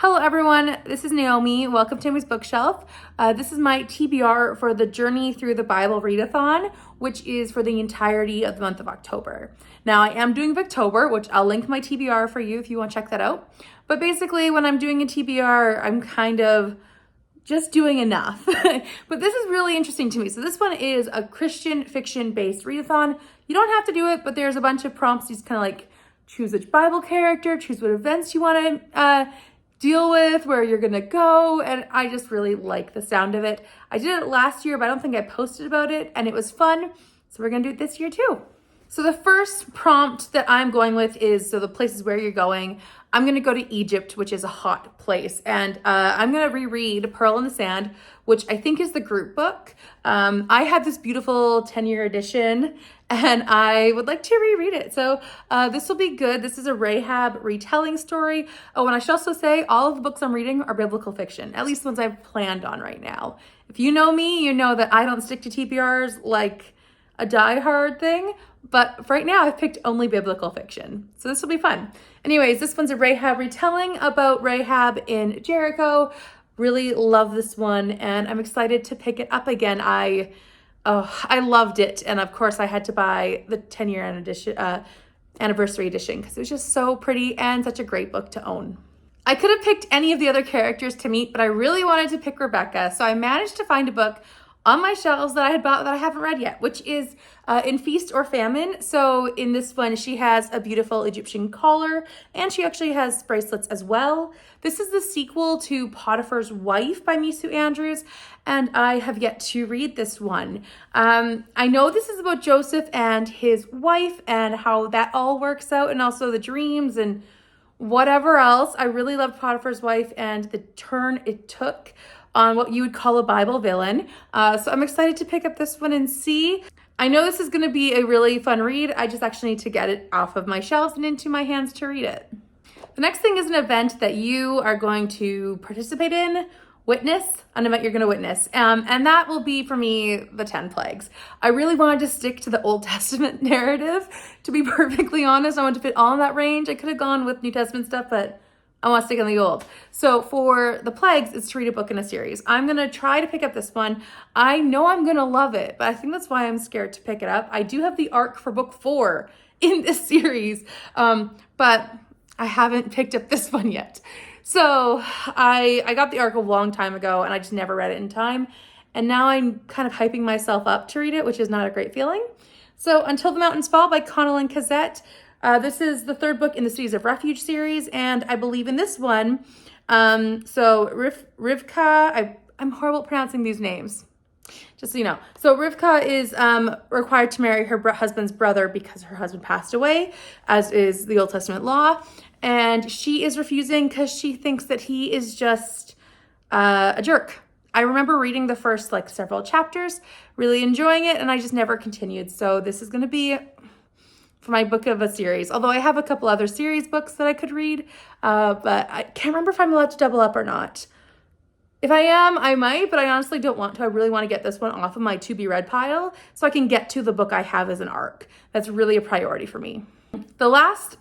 Hello everyone, this is Naomi. Welcome to Naomi's Bookshelf. This is my TBR for the Journey Through the Bible Readathon, which is for the entirety of the month of October. Now I am doing Victober, which I'll link my TBR for you if you want to check that out. But basically when I'm doing a TBR, I'm kind of just doing enough. But this is really interesting to me. So this one is a Christian fiction based readathon. You don't have to do it, but there's a bunch of prompts. You just kind of like choose which Bible character, choose what events you want to deal with, where you're gonna go, and I just really like the sound of it. I did it last year, but I don't think I posted about it, and it was fun, so we're gonna do it this year too. So the first prompt that I'm going with is, so the places where you're going. I'm gonna go to Egypt, which is a hot place, and I'm gonna reread Pearl in the Sand, which I think is the group book. I had this beautiful 10-year edition, and I would like to reread it. So this will be good. This is a Rahab retelling story. Oh, and I should also say all of the books I'm reading are biblical fiction, at least the ones I've planned on right now. If you know me, you know that I don't stick to TBRs like a die-hard thing, but for right now I've picked only biblical fiction. So this will be fun. Anyways, this one's a Rahab retelling about Rahab in Jericho. Really love this one, and I'm excited to pick it up again. I loved it, and of course I had to buy the 10-year anniversary edition because it was just so pretty and such a great book to own. I could have picked any of the other characters to meet, but I really wanted to pick Rebecca, so I managed to find a book on my shelves that I had bought that I haven't read yet, which is In Feast or Famine. So in this one, she has a beautiful Egyptian collar, and she actually has bracelets as well. This is the sequel to Potiphar's Wife by Mesu Andrews, and I have yet to read this one. I know this is about Joseph and his wife and how that all works out, and also the dreams and whatever else. I really loved Potiphar's Wife and the turn it took on what you would call a Bible villain. So I'm excited to pick up this one and see. I know this is going to be a really fun read. I just actually need to get it off of my shelves and into my hands to read it. The next thing is an event that you are going to participate in, witness, an event you're going to witness. And that will be for me, the 10 plagues. I really wanted to stick to the Old Testament narrative. To be perfectly honest, I wanted to fit all in that range. I could have gone with New Testament stuff, but I want to stick on the old. So for the plagues, it's to read a book in a series. I'm going to try to pick up this one. I know I'm going to love it, but I think that's why I'm scared to pick it up. I do have the arc for book 4 in this series, but I haven't picked up this one yet. So I got the arc a long time ago, and I just never read it in time. And now I'm kind of hyping myself up to read it, which is not a great feeling. So Until the Mountains Fall by Connilyn and Cossette. This is the third book in the Cities of Refuge series, and I believe in this one, Rivka, I'm horrible at pronouncing these names, just so you know. So Rivka is required to marry her husband's brother because her husband passed away, as is the Old Testament law, and she is refusing because she thinks that he is just a jerk. I remember reading the first several chapters, really enjoying it, and I just never continued. So this is going to be for my book of a series, although I have a couple other series books that I could read, but I can't remember if I'm allowed to double up or not. If I am, I might, but I honestly don't want to. I really want to get this one off of my to be read pile so I can get to the book I have as an arc. That's really a priority for me. The last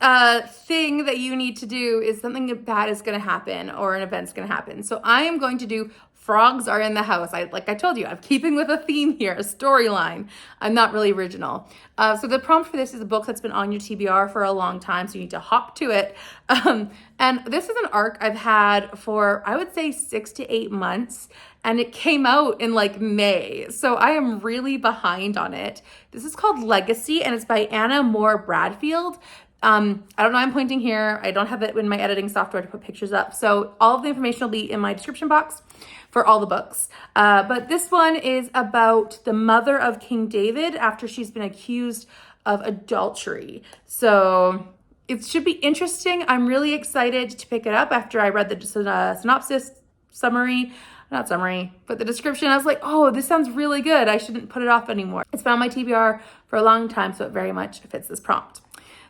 thing that you need to do is something bad is going to happen or an event's going to happen. So I am going to do Frogs Are in the House. Like I told you, I'm keeping with a theme here, a storyline. I'm not really original. So the prompt for this is a book that's been on your TBR for a long time, so you need to hop to it. And this is an arc I've had for, I would say, 6 to 8 months, and it came out in May. So I am really behind on it. This is called Legacy, and it's by Anna Moore Bradfield. I don't know, I'm pointing here. I don't have it in my editing software to put pictures up. So all of the information will be in my description box for all the books. But this one is about the mother of King David after she's been accused of adultery. So it should be interesting. I'm really excited to pick it up after I read the synopsis summary. Not summary, but the description. I was like, oh, this sounds really good. I shouldn't put it off anymore. It's been on my TBR for a long time, so it very much fits this prompt.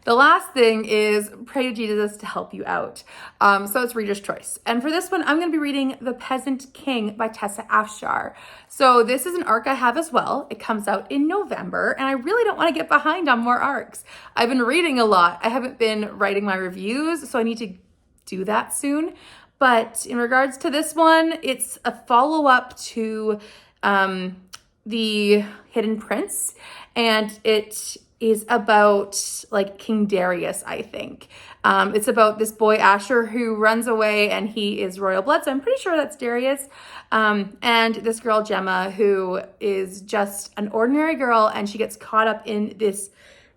The last thing is pray to Jesus to help you out. So it's reader's choice. And for this one, I'm going to be reading The Peasant King by Tessa Afshar. So this is an arc I have as well. It comes out in November, and I really don't want to get behind on more arcs. I've been reading a lot. I haven't been writing my reviews, so I need to do that soon. But in regards to this one, it's a follow-up to The Hidden Prince, and it is about like King Darius, I think. It's about this boy Afshar who runs away, and he is royal blood, so I'm pretty sure that's Darius. And this girl Gemma, who is just an ordinary girl, and she gets caught up in this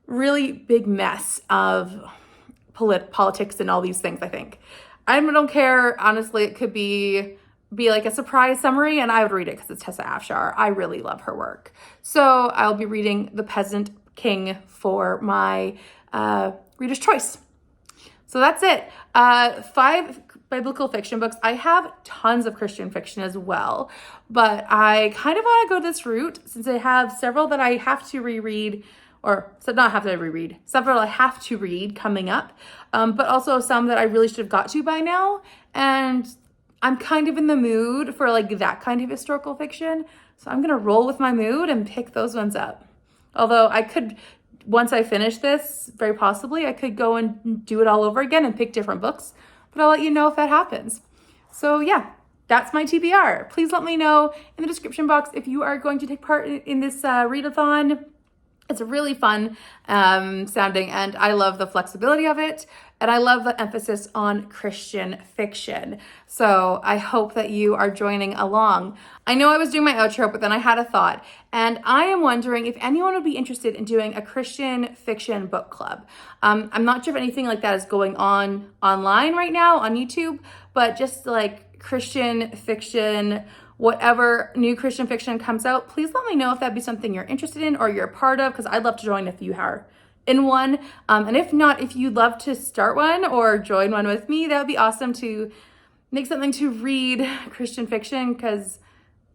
really big mess of politics and all these things, I think. I don't care, honestly. It could be like a surprise summary, and I would read it because it's Tessa Afshar. I really love her work. So I'll be reading The Peasant King for my Reader's Choice. So that's it. 5 biblical fiction books. I have tons of Christian fiction as well, but I kind of want to go this route since I have several that I have to reread, or not have to reread, several I have to read coming up, but also some that I really should have got to by now. And I'm kind of in the mood for like that kind of historical fiction. So I'm gonna roll with my mood and pick those ones up. Although I could, once I finish this, very possibly, I could go and do it all over again and pick different books, but I'll let you know if that happens. So yeah, that's my TBR. Please let me know in the description box if you are going to take part in this readathon. It's really fun sounding, and I love the flexibility of it, and I love the emphasis on Christian fiction. So I hope that you are joining along. I know I was doing my outro, but then I had a thought, and I am wondering if anyone would be interested in doing a Christian fiction book club. I'm not sure if anything like that is going on online right now on YouTube, but just like Christian fiction, whatever new Christian fiction comes out, please let me know if that'd be something you're interested in or you're a part of, because I'd love to join if you are in one. And if not, if you'd love to start one or join one with me, that would be awesome to make something to read Christian fiction, because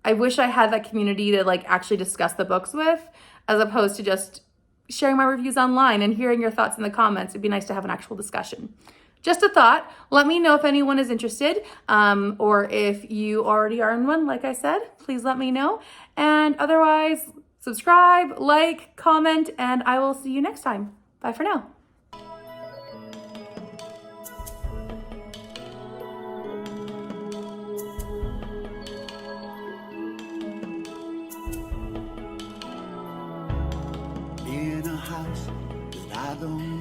I wish I had that community to like actually discuss the books with, as opposed to just sharing my reviews online and hearing your thoughts in the comments. It'd be nice to have an actual discussion. Just a thought. Let me know if anyone is interested, or if you already are in one, like I said, please let me know. And otherwise, subscribe, like, comment, and I will see you next time. Bye for now. In a house that I don't